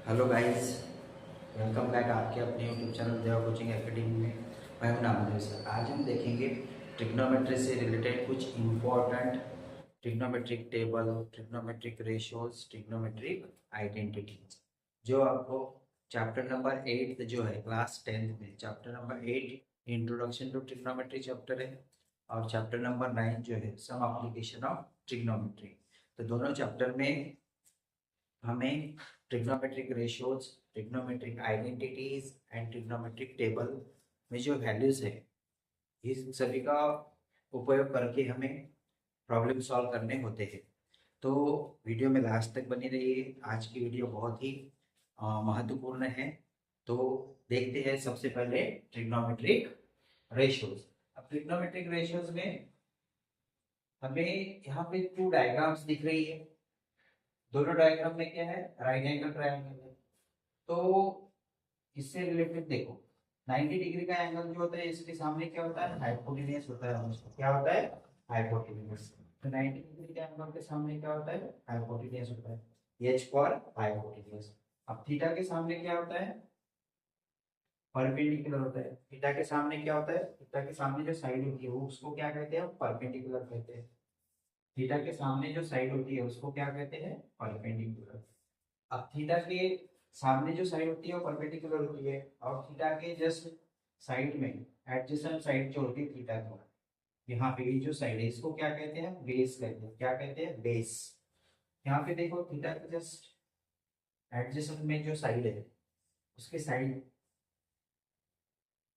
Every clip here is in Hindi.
हेलो गाइस, वेलकम बैक आपके अपने यूट्यूब चैनल देवा कोचिंग एकेडमी में। मैं हूं नामदेव सर। आज हम देखेंगे ट्रिग्नोमेट्री से रिलेटेड कुछ important trigonometric table, trigonometric ratios, trigonometric identities जो आपको चैप्टर नंबर 8 जो है क्लास 10th में, chapter number 8 introduction to trigonometry chapter है, और चैप्टर नंबर 9 जो है सम एप्लीकेशन ऑफ ट्रिग्नोमेट्री। तो दोनों चैप्टर में हमें trigonometric ratios, trigonometric identities and trigonometric table में जो वैल्यूज है, इस सभी का उपयोग करके हमें प्रॉब्लम सॉल्व करने होते हैं। तो वीडियो में लास्ट तक बनी रहिए। आज की वीडियो बहुत ही महत्वपूर्ण है। तो देखते हैं सबसे पहले ट्रिग्नोमेट्रिक रेशियोज। अब ट्रिग्नोमेट्रिक रेशियोज में हमें यहाँ पे टू डायग्राम्स दिख रही है। दोनों डायग्राम में क्या है? राइट एंगल ट्रायंगल है। तो इससे रिलेटेड देखो, 90 डिग्री का एंगल जो होता है इसके सामने क्या होता है? हाइपोटेन्यूज होता है हमेशा। क्या होता है? हाइपोटेन्यूज। तो 90 डिग्री के एंगल के सामने क्या होता है? हाइपोटेन्यूज होता है। H for hypotenuse. अब थीटा के सामने क्या होता है? परपेंडिकुलर होता है। थीटा के सामने क्या होता है? थीटा के सामने जो साइड होती है वो उसको क्या कहते हैं? परपेंडिकुलर कहते हैं। थीटा के सामने जो साइड होती है उसको क्या कहते हैं? परपेंडिकुलर। अब थीटा के सामने जो साइड होती है वो परपेंडिकुलर होती है, और थीटा के जस्ट साइड में एडजेसेंट साइड जो होती है थीटा की, यहाँ पे ये जो साइड है इसको क्या कहते हैं? बेस कहते हैं। क्या कहते हैं? बेस। यहाँ पे देखो, थीटा के जस्ट एडजेसेंट में जो साइड है उसके साइड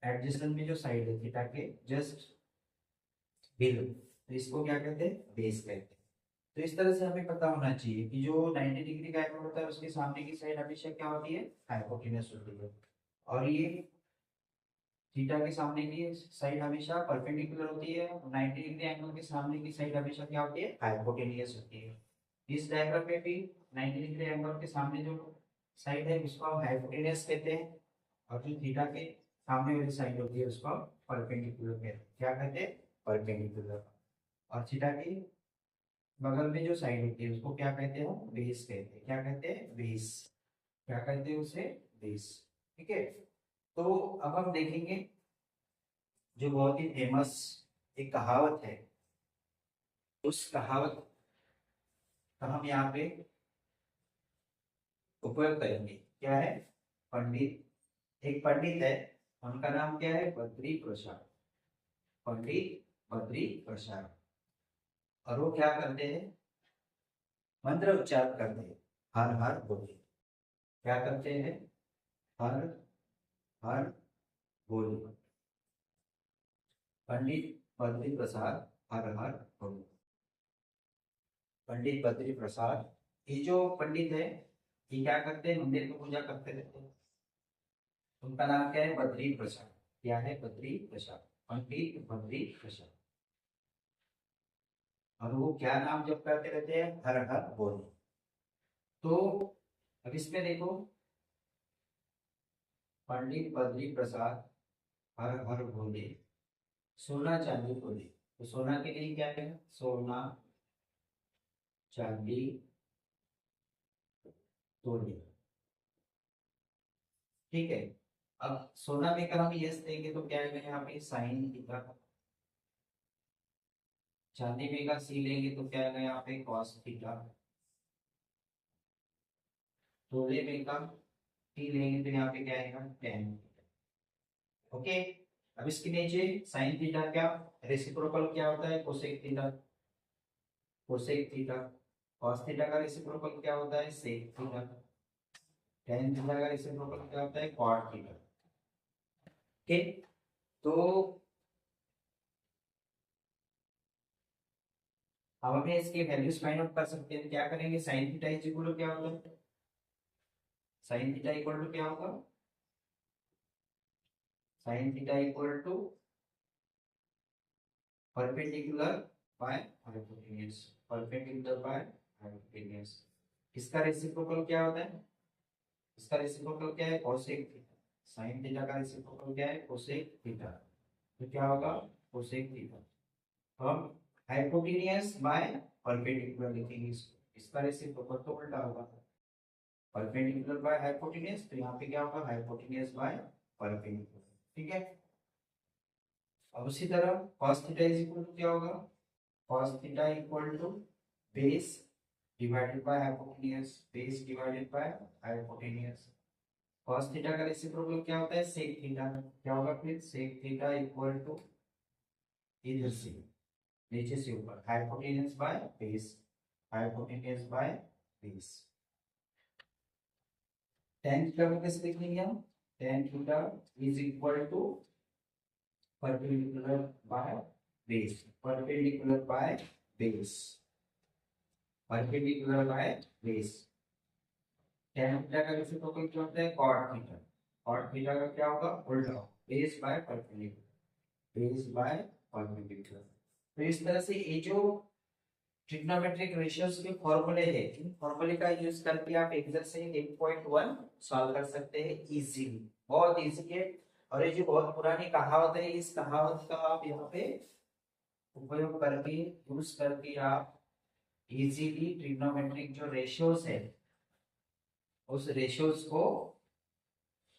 एडजेसेंट में जो साइड है थीटा के जस्ट बिलो, तो इसको क्या कहते हैं? बेस कहते हैं। तो इस तरह से हमें पता होना चाहिए कि जो 90 डिग्री का एंगल होता है उसके सामने की साइड हमेशा क्या होती है? हाइपोटेन्यूज होती है। और ये थीटा के सामने की साइड हमेशा परपेंडिकुलर होती है। 90 डिग्री एंगल के सामने की साइड हमेशा क्या होती है? हाइपोटेन्यूज होती है। इस डायग्राम में भी 90 डिग्री एंगल के सामने जो साइड है उसको हम हाइपोटेन्यूज कहते हैं, और जो थीटा के सामने वाली साइड होती है उसको परपेंडिकुलर कहते हैं। क्या कहते हैं? परपेंडिकुलर। और थीटा की बगल में जो साइड होती है उसको क्या कहते हैं? बेस कहते हैं। क्या कहते हैं? बेस। क्या कहते हैं उसे? बेस। ठीक है। तो अब हम देखेंगे जो बहुत ही फेमस एक कहावत है, उस कहावत का हम यहाँ पे उपयोग करेंगे। क्या है? पंडित, एक पंडित है, उनका नाम क्या है? बद्री प्रसाद। पंडित बद्री प्रसाद। और वो क्या करते हैं? मंत्र उच्चार करते हैं, हर हर बोले। क्या करते हैं? हर हर बोले। पंडित बद्री प्रसाद हर हर बोले। पंडित बद्री प्रसाद, ये जो पंडित है ये क्या करते हैं? मंदिर में पूजा करते रहते हैं। उनका नाम क्या है? बद्री प्रसाद। क्या है? बद्री प्रसाद। पंडित बद्री प्रसाद। और वो क्या नाम जप करते रहते हैं? हर हर बोले। तो अब इसमें देखो, पंडित बद्री प्रसाद हर हर बोले, सोना चांदी बोले। तो सोना के लिए क्या है? सोना चांदी तोले। ठीक है। अब सोना में अगर हम यस देंगे तो क्या आएगा यहाँ पे? Sine theta. चांदी में का सी लेंगे तो क्या आएगा यहाँ पे? Cos theta. तोले में का टी लेंगे तो यहाँ पे क्या आएगा? टेन। ओके। अब इसके नीचे साइन थीटा क्या रेसिप्रोकल क्या होता है? Cosec theta. Cosec theta. Cos theta का रेसिप्रोकल क्या होता है? Sec theta. टेन थीटा का रेसिप्रोकल क्या होता है? Cot theta. ओके। तो अब हमें इसके वैल्यूज फाइंड आउट कर सकते हैं। क्या करेंगे? Sine theta is equal to क्या होगा? साइन थीटा इक्वल टू क्या होगा? Sine theta equal to perpendicular by hypotenuse. Perpendicular by hypotenuse. इसका रेसिप्रोकल क्या होता है? इसका रेसिप्रोकल क्या है? Cosec theta. साइन थीटा का रेसिप्रोकल क्या है? Cosec theta. तो क्या होगा? Cosec theta. तो हम हाइपोटेन्यूज बाय परपेंडिकुलर लिखेंगे इसको। इसका रेसिप्रोकल तो उल्टा होगा। परपेंडिकुलर बाय हाइपोटेन्यूज, तो यहाँ पे क्या होगा हाइपोटेन्यूज बाय परपेंडिकुलर, ठीक है। अब उसी तरह cos theta is equal to क्या होगा, cos theta equal to base divided by hypotenuse, base divided by hypotenuse. cos theta का रेसिप्रोकल क्या होता है sec थीटा, क्या होगा फिर sec थीटा इक्वल टू इधर से नीचे से ऊपर hypotenuse by base, hypotenuse by base. tan theta को कैसे लिख लेंगे हम, tan theta is equal to perpendicular by base, perpendicular by base, perpendicular by base. tan theta का रेसिप्रोकल क्या होता है cot थीटा, cot थीटा का क्या होगा उल्टा, base by perpendicular, base by perpendicular. तो इस तरह से ये जो ट्रिग्नोमेट्रिक रेशियोज के फॉर्मूले है, इन फॉर्मूले का यूज करके आप एक्सरसाइज 8.1 सॉल्व कर सकते हैं इजीली, बहुत इजी है। और ये जो बहुत पुरानी कहावत है, इस कहावत का आप यहाँ पे उपयोग करके यूज करके आप इजीली ट्रिग्नोमेट्रिक जो रेशियोज है उस रेशियोज को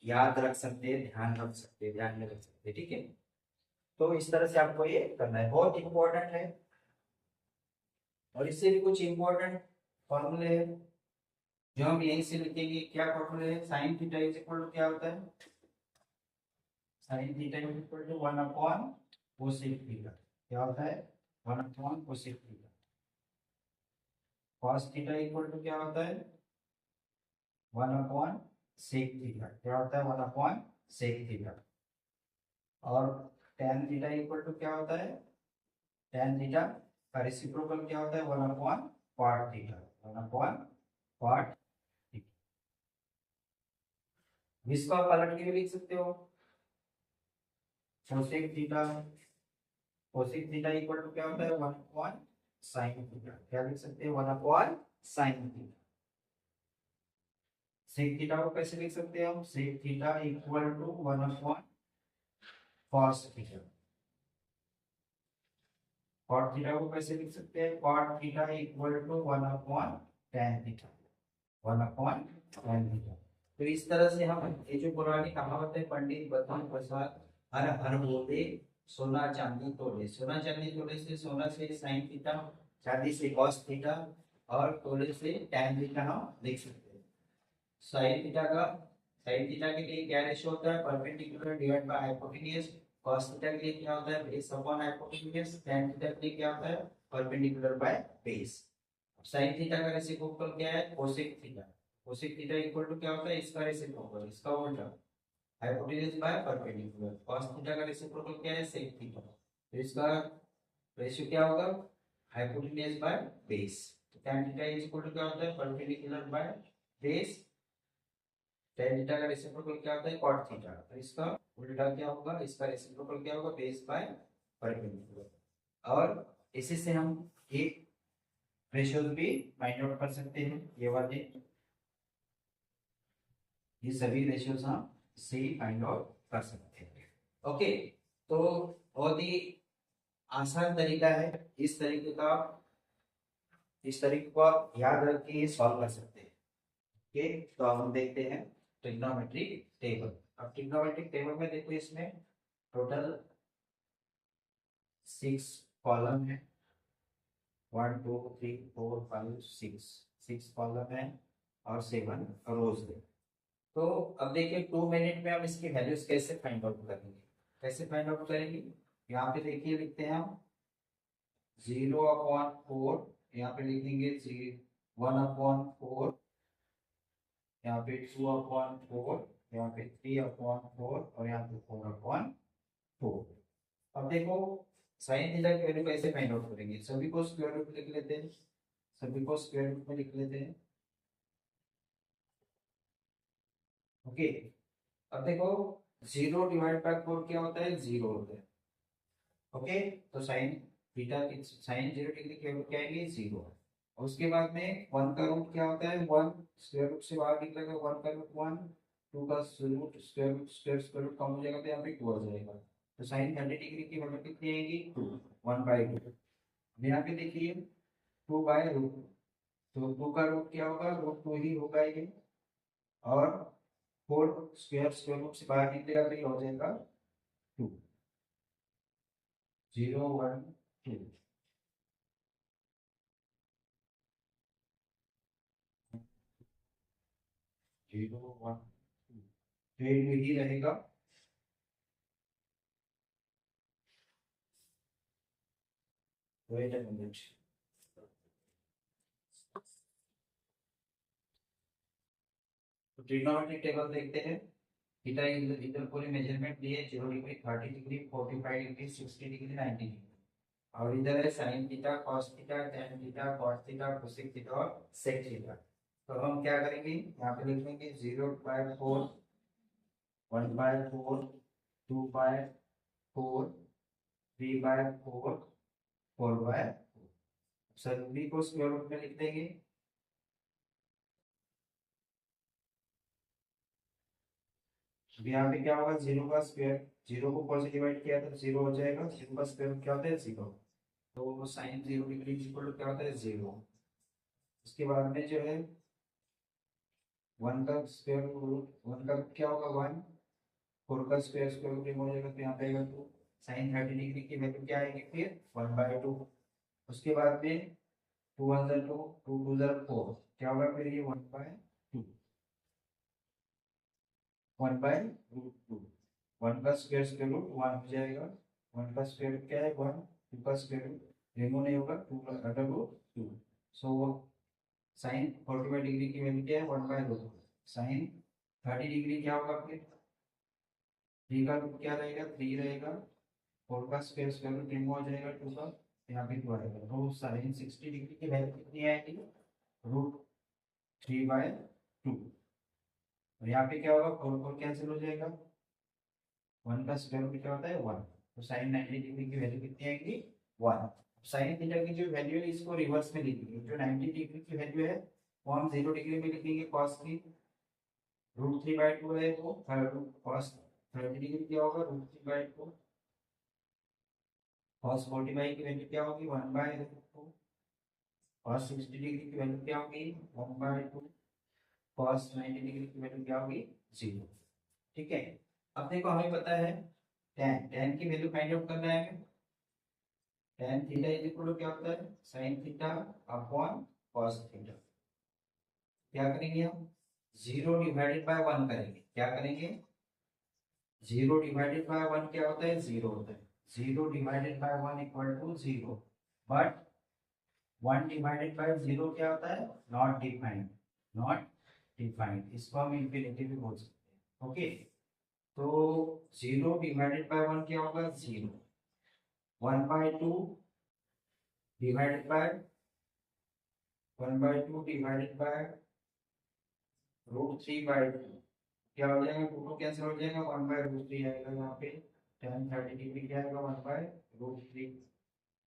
याद रख सकते हैं, ध्यान रख सकते हैं, ध्यान में रख सकते हैं, ठीक है। तो इस तरह से आपको ये करना है, बहुत इंपॉर्टेंट है। और इससे भी कुछ इंपॉर्टेंट फॉर्मूले हैं जो हम यहीं से लिखेंगे। क्या फॉर्मूले है, sine theta is equal to क्या होता है, sine theta is equal to 1 upon cosec theta, क्या होता है 1 upon cosec theta. Cos theta equal to क्या होता है 1 अपॉन सेक थीटा, क्या होता है 1 अपॉन सेक थीटा। और tan थीटा इक्वल टू क्या होता है, tan थीटा का रेसिप्रोकल क्या होता है 1 upon cot theta, 1 upon cot theta. इसको आप पलट के भी लिख सकते हो, cosec theta, cosec theta equal to क्या होता है 1 अपॉन साइन थीटा, क्या लिख सकते हैं 1 upon sine theta. Sec theta को कैसे लिख सकते हैं हम, sec theta equal to 1 upon cos theta. cot theta को कैसे लिख सकते हैं, cot theta equal to 1 upon tan theta, 1 upon tan theta. तो इस तरह से हम ये जो पुरानी कहावत है, पंडित बतन प्रसाद हर हर बोले सोना चांदी तोले, सोना चांदी तोले से सोना से साइन थीटा, चांदी से cos थीटा और तोले से tan थीटा हम लिख सकते हैं। साइन थीटा का, साइन थीटा के लिए क्या रेशियो होता है, perpendicular divide by hypotenuse. cos theta के लिए क्या होता है base upon hypotenuse. tan theta के लिए क्या होता है perpendicular by base. sin theta का रेसिप्रोकल क्या है cosec theta, cosec theta equal to क्या होता है इसका रेसिप्रोकल, इसका उल्टा hypotenuse by perpendicular. cos theta का रेसिप्रोकल क्या है sec थीटा, तो इसका रेशियो क्या होगा hypotenuse by base. tan theta equal to क्या होता है perpendicular by base, tan theta का रेसिप्रोकल क्या होता है cot थीटा, तो इसका उल्टा क्या होगा, इसका रेसिप्रोकल क्या होगा बेस बाय परपेंडिकुलर। और इसी से हम एक रेशियोज भी फाइंड आउट कर सकते हैं, ये वाले, ये सभी रेशियोज हम इससे ही फाइंड आउट कर सकते हैं। ओके, तो बहुत ही आसान तरीका है, इस तरीके को आप याद रख के सॉल्व कर सकते हैं। ओके, तो अब हम देखते हैं ट्रिग्नोमेट्रिक टेबल। अब ट्रिग्नोमेट्रिक टेबल में देखो, इसमें टोटल 6 कॉलम है, 1 2 3 4 5 6 कॉलम है और 7 रोज है। तो अब देखिए 2 मिनट में हम इसकी वैल्यूज कैसे फाइंड आउट करेंगे, कैसे फाइंड आउट करेंगे। यहाँ पे देखिए लिखते हैं हम 0/4, यहाँ पे लिखेंगे 1/4, यहाँ पे 2/4, यहाँ पे 3/4 और यहाँ पे 4/4। अब देखो साइन थीटा की वैल्यू कैसे फाइंड आउट करेंगे, सभी को स्क्वायर रूट लिख लेते हैं, सभी को स्क्वायर रूट में लिख लेते हैं। ओके, अब देखो 0/4 क्या होता है 0 होता है। ओके, तो साइन थीटा की साइन 0 डिग्री की वैल्यू क्या आएगी 0। और उसके बाद में 1 का रूट क्या होता है 1, स्क्वायर रूट से बाहर निकलेगा 1 का रूट 1, 2 का root square root square root कम हो जाएगा तो यहाँ पे 2 आ जाएगा। तो साइन 30 डिग्री की वैल्यू कितनी आएगी 2, 1/2। यहाँ पे देखिए 2/√2, तो 2 का रूट क्या होगा √2 ही होगा ये, और 4 स्क्वायर रूट से बाहर निकलेगा तो ये हो जाएगा 2, 0 1 2। 0 1 2 तो ये ही रहेगा। वेट अ मिनट, तो ट्रिग्नोमेट्रिक टेबल देखते हैं। थीटा इधर पूरे मेजरमेंट लिए 0 degree 30 degree 45 degree 60 degree 90 degree, और इधर है sine theta cos theta tan theta cos theta cosec theta और सेक थीटा। तो हम क्या करेंगे, यहाँ पे लिख लेंगे 0/4 1/4 2/4 3/4 4/4, सभी को स्क्वायर रूट में लिख देंगे। अब यहाँ पे क्या होगा, 0 का स्क्वायर, 0 को 4 से डिवाइड किया तो 0 हो जाएगा, 0 का स्क्वायर क्या होता है 0, तो साइन 0 डिग्री इक्वल टू क्या होता है 0। उसके बाद में जो है 1 का स्क्वायर रूट, 1 का क्या होगा 1, 4 का स्क्वायर स्क्वायर रूट हो जाएगा तो यहाँ पे आएगा 2, साइन 30 डिग्री की वैल्यू क्या आएगी फिर 1/2। उसके बाद में 2 1 2 2 2 4 क्या होगा फिर ये 1/2, 1/√2, 1 का स्क्वायर रूट 1 हो जाएगा, 1 का स्क्वायर रूट क्या है 1, 2 का स्क्वायर रूट रिमूव नहीं होगा 2 का √2। सो साइन 45 डिग्री की वैल्यू क्या है 1/√2, साइन 30 डिग्री क्या होगा फिर 3 का रूट क्या रहेगा 3 रहेगा, 4 का स्क्वायर रूट रिमूव हो जाएगा 2 का, यहाँ पे 2 आएगा, तो साइन 60 डिग्री की वैल्यू कितनी आएगी √3/2। और यहाँ पे क्या होगा 4 कैंसिल हो जाएगा, 1 का स्क्वायर रूट क्या होता है 1, तो साइन 90 डिग्री की वैल्यू कितनी आएगी 1। साइन थीटा की जो वैल्यू है इसको रिवर्स में लिखेंगे, जो 90 डिग्री की वैल्यू है वो हम 0 डिग्री में लिखेंगे कॉस की, √3/2 है वो कॉस 30 डिग्री क्या होगा √3/2, कॉस 45 की वैल्यू क्या होगी 1/2, कॉस 60 डिग्री की वैल्यू क्या होगी 1/2, कॉस 90 डिग्री की वैल्यू क्या होगी 0। ठीक है, अब देखो हमें पता है tan, tan की वैल्यू फाइंड आउट करना है हमें। tan theta is equal to क्या होता है sin theta upon cos theta. क्या करेंगे हम 0 डिवाइडेड बाय 1 करेंगे, क्या करेंगे 0 डिवाइडेड बाय 1 क्या होता है 0 होता है, 0 divided by 1 equal to 0, but 1 divided by 0 क्या होता है नॉट डिफाइंड, नॉट डिफाइंड, इसको हम इंफिनिटी भी बोल सकते हैं। ओके, तो 0 डिवाइडेड बाय 1 क्या होगा 0, 1/2 डिवाइडेड बाय 1/2 डिवाइडेड बाय √3/2 क्या हो जाएगा, 2 कैंसिल हो जाएगा 1/√3 आएगा, यहाँ पे tan 30 डिग्री क्या आएगा 1/√3,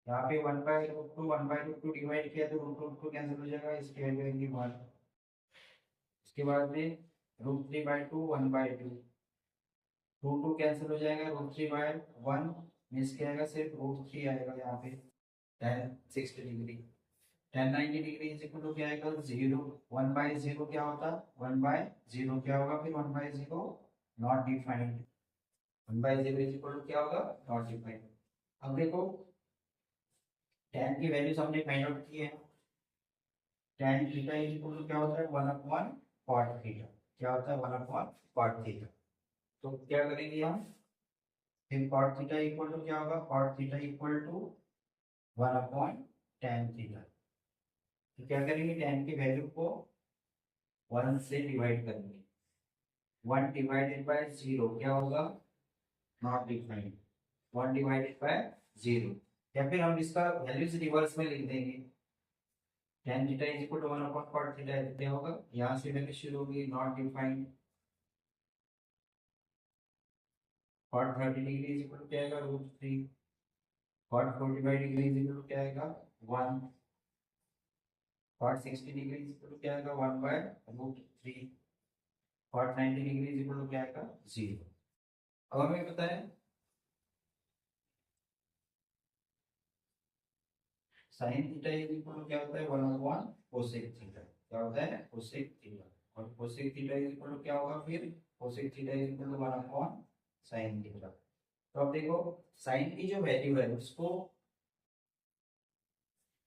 यहाँ पे 1/√2 1/√2 डिवाइड किया तो √2 कैंसिल हो जाएगा, इसकी वैल्यू आएगी 1। इसके बाद में √3/2 1/2, 2 कैंसिल हो जाएगा √3/1 मिस क्या आएगा सिर्फ √3 आएगा, यहाँ पे tan 60 degree, tan 90 degree is equal to क्या आएगा 0, 1/0 क्या होता 1/0 क्या होगा फिर 1/0 not defined, 1/0 is equal to क्या होगा नॉट डिफाइंड। अब देखो tan की वैल्यूज हमने फाइंड आउट की है, tan theta is equal to क्या होता है 1/cot थीटा, क्या होता है 1/cot थीटा। तो क्या करेंगे हम फिर cot थीटा इक्वल टू क्या होगा, cot theta equal to 1/tan theta. तो क्या करेंगे tan की वैल्यू को 1 से डिवाइड करेंगे, 1 डिवाइडेड बाय 0 क्या होगा नॉट डिफाइंड, 1 डिवाइडेड बाय 0, या फिर हम इसका वैल्यूज रिवर्स में लिख देंगे, tan theta is equal to 1/cot theta, क्या होगा यहाँ से वैल्यू शुरू होगी not defined, cot 30 degree is equal to क्या आएगा √3, cot 45 degree is equal to क्या आएगा 1, cot 60 degree is equal to क्या आएगा 1/√3, cot 90 degree is equal to क्या आएगा 0। अब हमें पता है sin theta is equal to क्या होता है 1/cosec थीटा, क्या होता है cosec थीटा, और cosec theta is equal to क्या होगा फिर, cosec theta is equal to 1 upon sine theta. तो अब देखो साइन की जो वैल्यू है उसको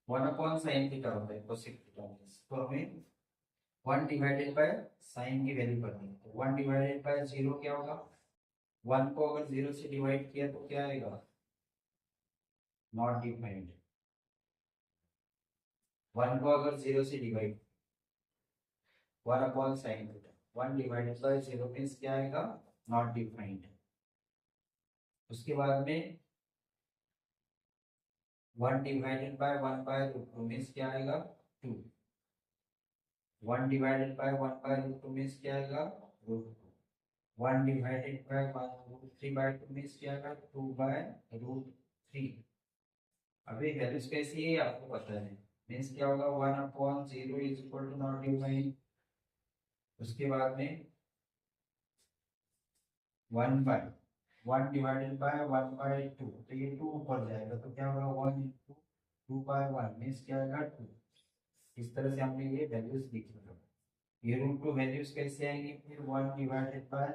1 अपॉन साइन थीटा होता है कोसेक थीटा में, तो हमें 1 डिवाइडेड बाय साइन की वैल्यू करनी है। तो 1 डिवाइडेड बाय 0 क्या होगा, 1 को अगर 0 से डिवाइड किया तो क्या आएगा, नॉट डिफाइंड। 1 को अगर 0 से divide, 1 upon sine theta, 1 divided by 0 means क्या आएगा, नॉट डिफाइंड। उसके बाद में 1 divided by 1 by root 2 means क्या आएगा, 2। 1 divided by 1 by root 2 means क्या आएगा, root 2। 1 divided by 1 root 3 by 2 means क्या आएगा, 2 बाय रूट 3। अभी वैल्यूज कैसी है आपको पता है, मींस क्या होगा, 1 upon 0 is equal to not defined. उसके बाद में 1 बाय 1 डिवाइडेड बाय 1 बाय 2, तो ये 2 ऊपर जाएगा तो क्या होगा, 1 इंटू 2 बाय 1 मींस क्या आएगा, 2। इस तरह से हमने ये वैल्यूज लिखी है। ये रूट 2 वैल्यूज कैसे आएंगी, फिर 1 डिवाइडेड बाय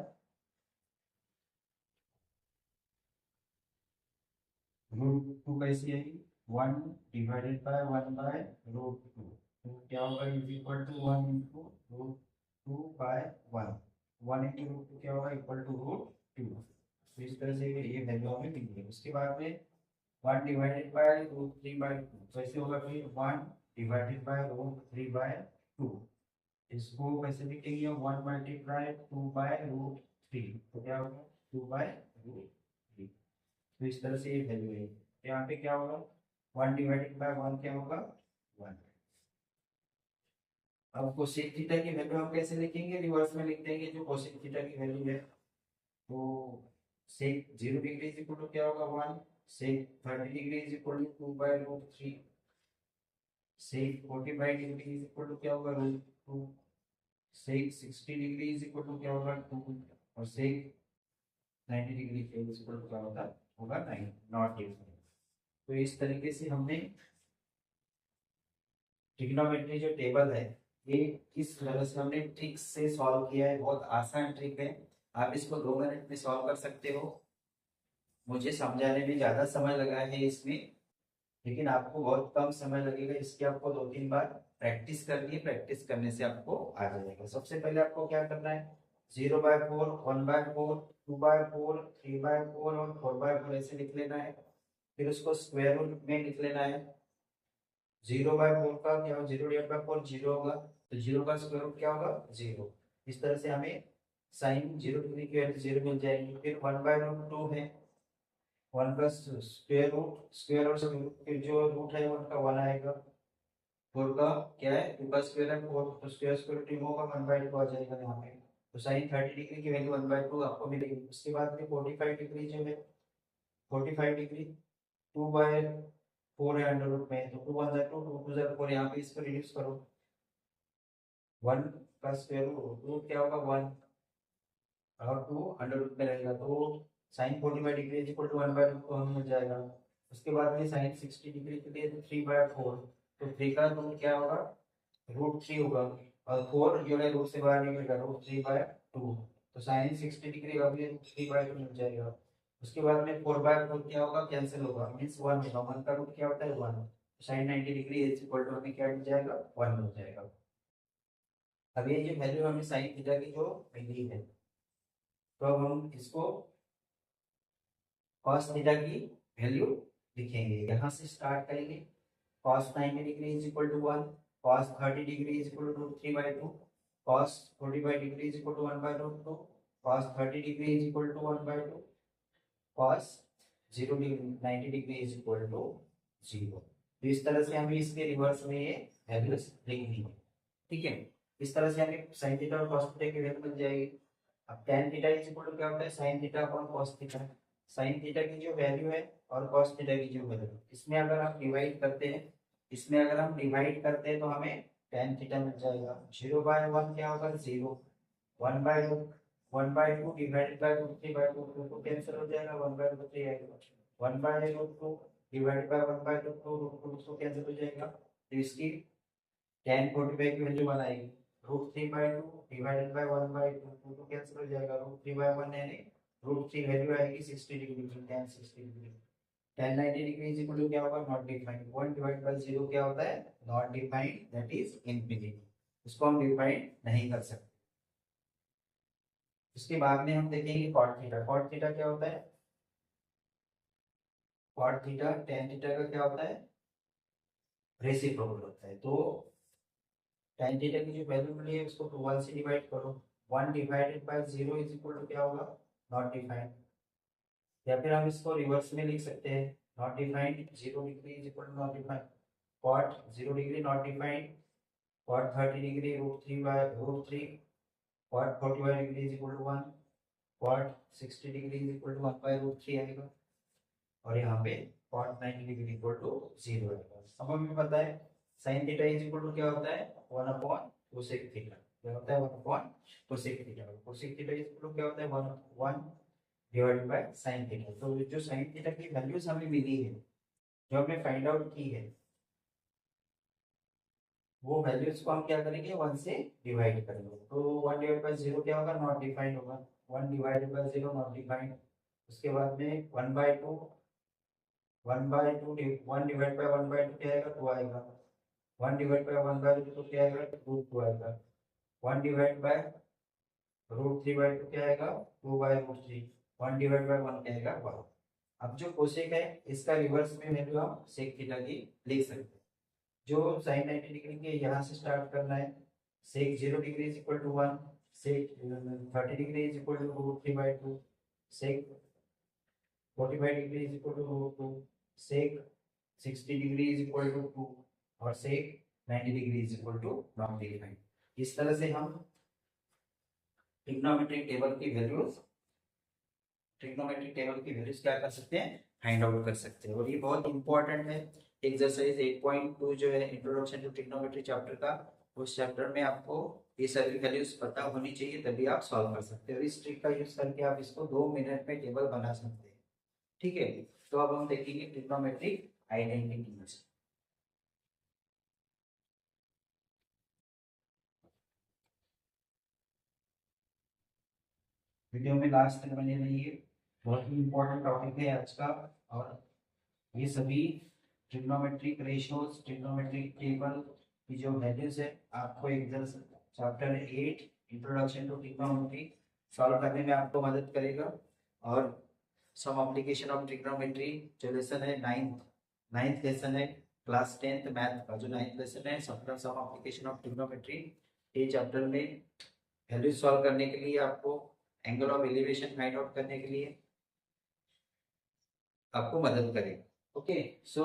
रूट 2 कैसे आएगी, 1 डिवाइडेड बाय 1 बाय रूट 2, तो क्या होगा, is equal to 1 into root 2 by 1। 1 into root 2 क्या होगा, इक्वल टू रूट 2। तो इस तरह से ये वैल्यू हमें मिल गई। उसके बाद में 1 डिवाइडेड बाय रूट 3 बाय 2 कैसे होगा, फिर 1 डिवाइडेड बाय रूट 3 बाय 2, इसको कैसे लिखेंगे, 1 मल्टीप्लाई 2 बाय रूट 3, तो क्या होगा, 2 बाय रूट 3। तो इस तरह से ये वैल्यू है। यहाँ पे क्या होगा, 1 डिवाइडेड बाय 1 क्या होगा, 1। अब कोसेक थीटा की वैल्यू हम कैसे लिखेंगे, रिवर्स में लिख देंगे जो कोसेक थीटा की वैल्यू है। तो sec 0 degree is equal to क्या होगा, 1। Sec 30 degree is equal to 2 by root 3। Sec 45 degree is equal to क्या होगा, root 2। Sec 60 degree is equal to क्या होगा, 2। और sec 90 degree is equal to क्या होगा 9, नॉट डिफाइंड। तो इस तरीके से हमने ट्रिग्नोमेट्री जो टेबल है ये किस तरह से हमने ट्रिक से सॉल्व किया है। बहुत आसान ट्रिक है, आप इसको 2 मिनट में सॉल्व कर सकते हो। मुझे समझाने में ज्यादा समय लगा है इसमें, लेकिन आपको बहुत कम समय लगेगा। इसकी आपको 2-3 बार प्रैक्टिस करनी है, प्रैक्टिस करने से आपको आ जाएगा। सबसे पहले आपको क्या करना है, 0/4, 1/4, 2/4, 3/4 और 4/4 ऐसे लिख लेना है। फिर उसको स्क्वायर रूट में लिख लेना है। 0/4 का क्या होगा, 0/4 जीरो होगा, तो 0 का स्क्वायर रूट क्या होगा, 0। इस तरह से हमें साइन 0 डिग्री की वैल्यू 0 मिल जाएगी। फिर 1/√2 है, 1 का स्क्वायर रूट, स्क्वायर और स्क्वायर रूट, फिर जो रूट है 1 का 1 आएगा। 4 का क्या है, 2 का स्क्वायर है 4, तो स्क्वायर स्क्वायर रूट रिमूव होगा, 1/2 आ जाएगा यहाँ पे। तो साइन 30 डिग्री की वैल्यू 1/2 आपको मिलेगी। उसके बाद में 45 डिग्री जो है, 45 डिग्री 2/4 है अंडर रूट में, तो 2 1 जा 2, 2 2 जा 4, यहाँ पे इसको रिड्यूस करो। 1 का स्क्वायर रूट क्या होगा, 1 और 2 अंडर रूट में रहेगा, तो sine 45 degree is equal to 1/2 को हमें मिल जाएगा। उसके बाद में साइन 60 डिग्री के लिए 3/4, तो 3 का रूट क्या होगा, √3 होगा, और 4 जो है रूट से बाहर निकलेगा, √3/2, तो साइन 60 डिग्री का भी √3/2 मिल जाएगा। उसके बाद में 4/4 क्या होगा, कैंसिल होगा, मीन्स 1 होगा। 1 का रूट क्या होता है, 1। Sine 90 degree is equal to हमें क्या मिल जाएगा, 1 मिल जाएगा। अब ये जो वैल्यू हमें साइन थीटा की जो मिली है, तो अब हम इसको cos थीटा की वैल्यू लिखेंगे। यहाँ से स्टार्ट करेंगे। cos 90 degree is equal to 1, cos 30 degree is equal to √3/2, cos 45 degree is equal to 1/√2, cos 30 degree is equal to 1/2, cos 90 degree is equal to 0। तो इस तरह से हमें इसके रिवर्स में ये वैल्यूज लिखनी है। ठीक है, इस तरह से हमें sin थीटा और cos थीटा की वैल्यू मिल जाएगी। अब tan theta is equal to क्या होता है, sin theta upon cos theta. sin theta की जो वैल्यू है और cos थीटा की जो वैल्यू, इसमें अगर आप डिवाइड करते हैं, इसमें अगर हम डिवाइड करते हैं तो हमें tan थीटा मिल जाएगा। 0/1 क्या होगा, 0। 1/2 डिवाइडेड बाय √3/2, तो कैंसिल हो जाएगा, 1/√3 आएगा। 1/√2 डिवाइडेड बाय 1/2, √2 कैंसिल हो जाएगा। तो इसकी tan 45 की वैल्यू 1 आएगी। √3/2 डिवाइडेड बाय 1/2, 2 तो कैंसिल हो जाएगा, √3/1 यानी √3 वैल्यू आएगी 60 डिग्री की, tan 60 degree. tan 90 degree is equal to क्या होगा, नॉट डिफाइंड। 1 डिवाइड बाय 0 क्या होता है, not defined, that is infinity, इसको हम डिफाइंड नहीं कर सकते। उसके बाद में हम देखेंगे cot थीटा। cot थीटा क्या होता है, cot थीटा tan थीटा का क्या होता है, रेसिप्रोकल होता है। तो tan थीटा की जो वैल्यू मिली है उसको 1 से डिवाइड करो, 1 divided by 0 is equal to क्या होगा, नॉट डिफाइंड। या फिर हम इसको रिवर्स में लिख सकते हैं, not defined 0 degree is equal to not defined, cot 0 degree not defined, cot 30 degree √3, cot 45 degree is equal to 1, cot 60 degree is equal to 1/√3 आएगा, और यहाँ पे cot 90 डिग्री इक्वल टू 0 आएगा। अब हमें पता है sin theta is equal to क्या होता है, 1/cosec थीटा। क्या होता है, 1/cosec theta. cosec theta is equal to क्या होता है, 1 डिवाइडेड बाय sin थीटा। तो जो sin थीटा की वैल्यूज हमें मिली है, जो हमने फाइंड आउट की है, वो वैल्यूज को हम क्या करेंगे, 1 से डिवाइड करेंगे। तो 1 डिवाइड बाय 0 क्या होगा, नॉट डिफाइंड होगा, 1 डिवाइडेड बाय 0 नॉट डिफाइंड। उसके बाद में 1/2, 1/2 1 डिवाइड बाय 1/2 क्या आएगा, 2 आएगा, 1 डिवाइड बाय 1/2 तो क्या आएगा, 2 आएगा, 1 डिवाइड बाय √3/2 क्या आएगा, 2/√3, 1 डिवाइड बाय 1 क्या आएगा, 1। अब जो कोसेक है इसका रिवर्स में वैल्यू हम सेक थीटा की लिख सकते हैं। जो sin 90 डिग्री के यहाँ से स्टार्ट करना है, sec 0 degree is equal to 1, sec 30 degree is equal to √3/2, sec 45 degree is equal to √2, sec 60 degree is equal to 2, और sec 90 degree is equal to not defined. इस तरह से हम ट्रिग्नोमेट्रिक टेबल की वैल्यूज क्या कर सकते हैं, फाइंड आउट कर सकते हैं। और ये बहुत इंपॉर्टेंट है। एक्सरसाइज 8.2 जो है इंट्रोडक्शन टू ट्रिग्नोमेट्री चैप्टर का, उस चैप्टर में आपको ये सारी वैल्यूज पता होनी चाहिए, तभी आप सॉल्व कर सकते हैं। और इस ट्रिक का यूज करके आप इसको 2 मिनट में टेबल बना सकते हैं। ठीक है, तो अब हम देखेंगे ट्रिग्नोमेट्रिक आइडेंटिटीज। वीडियो में लास्ट तक बने रहिए, बहुत ही इंपॉर्टेंट टॉपिक है आज का। और ये सभी ट्रिग्नोमेट्रिक रेशियोज, ट्रिग्नोमेट्रिक टेबल की जो वैल्यूज है, आपको एकदम chapter 8 introduction to trigonometry solve करने में आपको मदद करेगा। और सम एप्लीकेशन ऑफ ट्रिग्नोमेट्री जो लेसन है, नाइन्थ लेसन है क्लास 10th मैथ का, जो 9th लेसन है सम एप्लीकेशन ऑफ ट्रिग्नोमेट्री, ये चैप्टर में वैल्यू सॉल्व करने के लिए, आपको angle of elevation find out करने के लिए आपको मदद करेगा। ओके, सो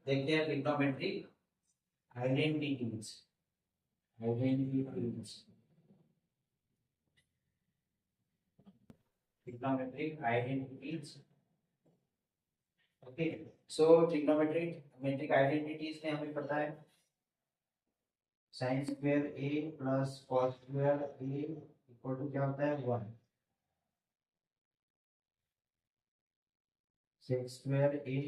देखते हैं trigonometric identities. Trigonometric identities. Okay, so trigonometric identities में हमें पता है sin square a plus cos square a equal to क्या होता है, 1। sec square a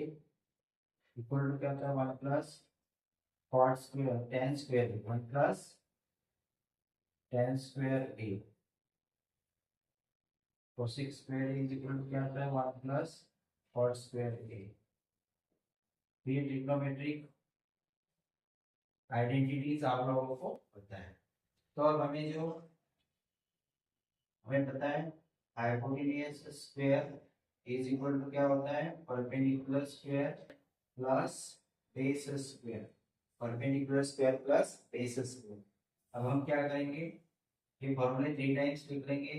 equal to क्या होता है, 1 plus cot square tan square 1 plus tan square a। cosec square is equal to क्या होता है, 1 प्लस cot स्क्वायर a। ये ट्रिग्नोमेट्रिक आइडेंटिटीज आप लोगों को पता है। तो अब हमें पता है hypotenuse square is equal to क्या होता है, perpendicular square plus base square, perpendicular square plus base square. अब हम क्या करेंगे, ये फॉर्मूले 3 टाइम्स लिख लेंगे।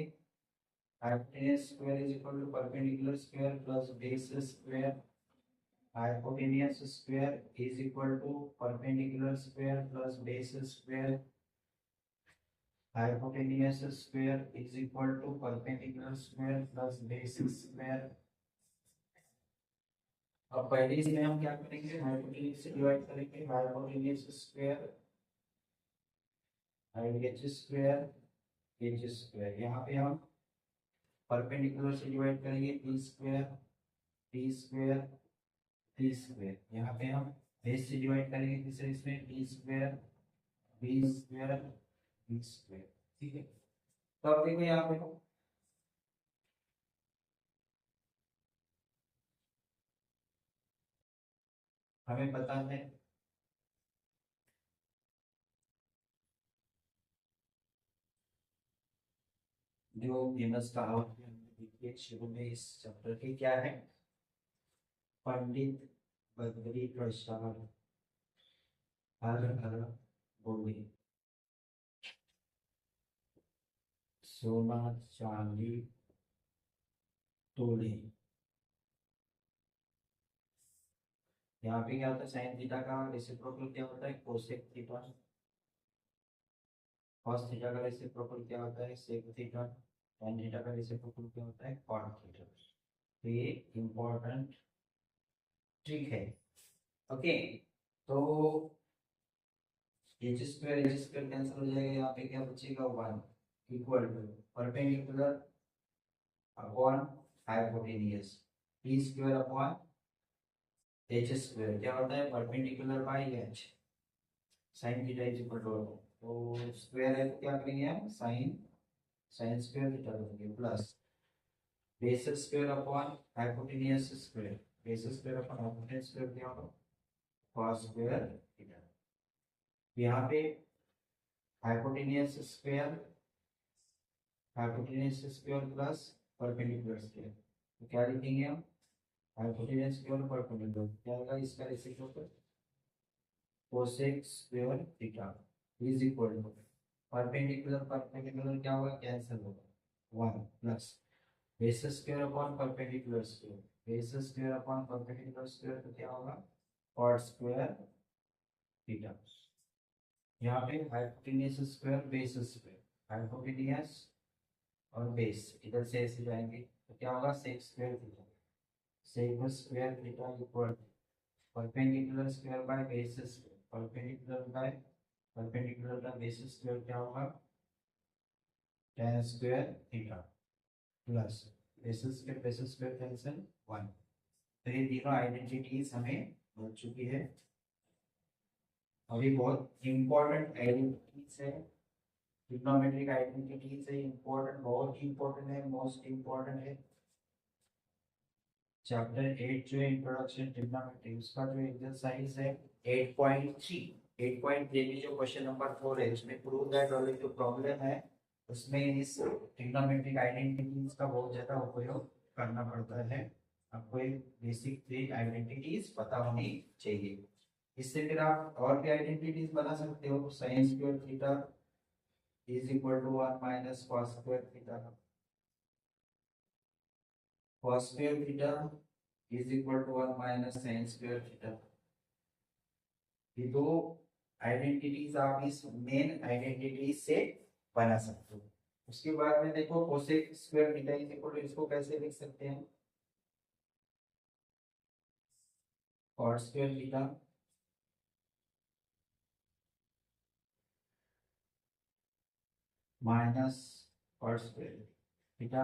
Hypotenuse square is equal to perpendicular square plus base square, hypotenuse square is equal to perpendicular square plus base square, hypotenuse square is equal to perpendicular square plus base square। अब पहले इसमें हम क्या करेंगे, हाइपोटेन्यूज से डिवाइड करेंगे, हाइपोटेन्यूज स्क्वायर h स्क्वायर, यहाँ पे हम परपेंडिकुलर से डिवाइड करेंगे, t स्क्वायर टी स्क्वायर, यहाँ पे हम बेस से डिवाइड करेंगे, तीसरे इसमें T square B square B square. ठीक है, तो अब देखो यहाँ पे हमें पता है जो फेमस कहावत है, हमने देखी है शुरू में इस चैप्टर की, क्या है? पंडित बद्री प्रसाद हर हर बोले, सोना चांदी तोड़े। यहाँ पे क्या होता है? साइन थीटा का रेसिप्रोकल क्या होता है? Cosec theta. कॉस थीटा का रेसिप्रोकल क्या होता है? Sec theta. tan थीटा का रेसिप्रोकल क्या होता है? Cot theta. तो ये इंपॉर्टेंट ट्रिक है। ओके, तो एच स्क्वायर कैंसिल हो जाएगा, यहाँ पे क्या बचेगा? One equal to perpendicular upon hypotenuse T square upon H square क्या होता है? Perpendicular by H. Sine theta is equal to, तो स्क्वायर है तो क्या करेंगे हम? साइन साइन स्क्वायर थीटा करेंगे plus base square upon hypotenuse square. Base square upon hypotenuse square क्या होगा? cos square theta. यहाँ पे hypotenuse square plus perpendicular square, तो क्या लिखेंगे हम? हाइपोटेन्यूज स्क्वायर परपेंडिकुलर क्या होगा? इसका reciprocal cosec square theta is equal to perpendicular क्या होगा? कैंसिल होगा, one plus base square upon perpendicular square. Base square upon perpendicular square तो क्या होगा? Cot square theta. यहाँ पे hypotenuse square base square, hypotenuse और बेस इधर से ऐसे जाएंगे तो क्या होगा? Sec square theta. Sec square theta equal perpendicular square by base square. Perpendicular का बेस स्क्वायर क्या होगा? tan square theta plus base square cancel one. तो ये तीनों आइडेंटिटीज हमें मिल चुकी है। अभी बहुत इंपॉर्टेंट आइडेंटिटीज है, ट्रिग्नोमेट्रिक आइडेंटिटीज है, इंपॉर्टेंट, बहुत इंपॉर्टेंट है, मोस्ट इंपॉर्टेंट है। चैप्टर 8 जो है इंट्रोडक्शन ट्रिग्नोमेट्री, उसका जो एक्सरसाइज है 8.3, 8.3 में जो क्वेश्चन नंबर 4 है उसमें प्रूव दैट वाली जो प्रॉब्लम है उसमें इस ट्रिग्नोमेट्रिक आइडेंटिटीज का बहुत ज्यादा उपयोग करना पड़ता है। आपको एक बेसिक थ्री आइडेंटिटीज पता होनी चाहिए। इससे फिर आप और भी आइडेंटिटीज बना सकते हो। Sine square theta is equal to 1 minus cos square theta. Cos square theta is equal to 1 minus sine square theta. ये दो आइडेंटिटीज आप इस मेन आइडेंटिटी से बना सकते हो। उसके बाद में देखो cosec square theta is equal to, इसको कैसे लिख सकते हैं? Cot square theta minus cot square theta,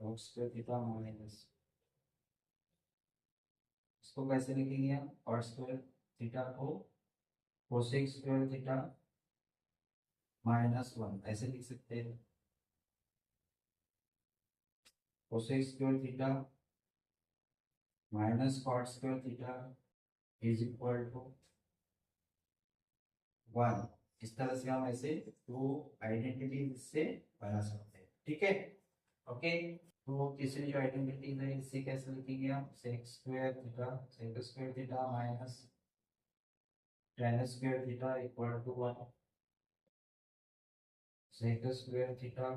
cot square theta minus, इसको कैसे लिखेंगे हम? कॉट स्क्वायर थीटा को cosec square theta minus one ऐसे लिख सकते हैं। Cosec square theta minus cot square theta is equal to one. इस तरह से हम ऐसे दो आइडेंटिटी इससे बना सकते हैं। ठीक है, ओके। तो तीसरी जो आइडेंटिटी है इससे कैसे लिखेंगे हम? Sec square theta minus tan square theta equal to one. Sec square theta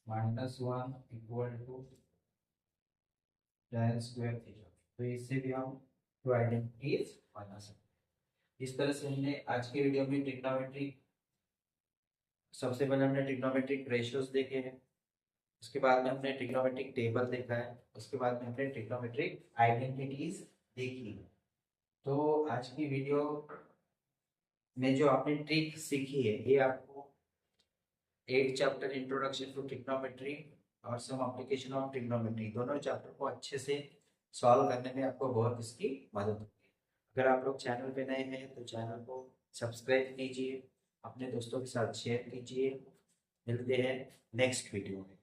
minus one equal to tan square theta. तो इससे भी हम दो आइडेंटिटीज बना सकते हैं। इस तरह से हमने आज के वीडियो में ट्रिग्नोमेट्री, सबसे पहले हमने ट्रिग्नोमेट्रिक रेशियोज देखे हैं, उसके बाद में हमने ट्रिग्नोमेट्रिक टेबल देखा है, उसके बाद में हमने ट्रिग्नोमेट्रिक आइडेंटिटीज देखी। तो आज की वीडियो में जो आपने ट्रिक सीखी है ये आपको 8 चैप्टर इंट्रोडक्शन टू ट्रिग्नोमेट्री और सम एप्लीकेशन ऑफ ट्रिग्नोमेट्री दोनों चैप्टर को अच्छे से सॉल्व करने में आपको बहुत इसकी मदद होगी। अगर आप लोग चैनल पे नए हैं तो चैनल को सब्सक्राइब कीजिए, अपने दोस्तों के साथ शेयर कीजिए। मिलते हैं नेक्स्ट वीडियो में।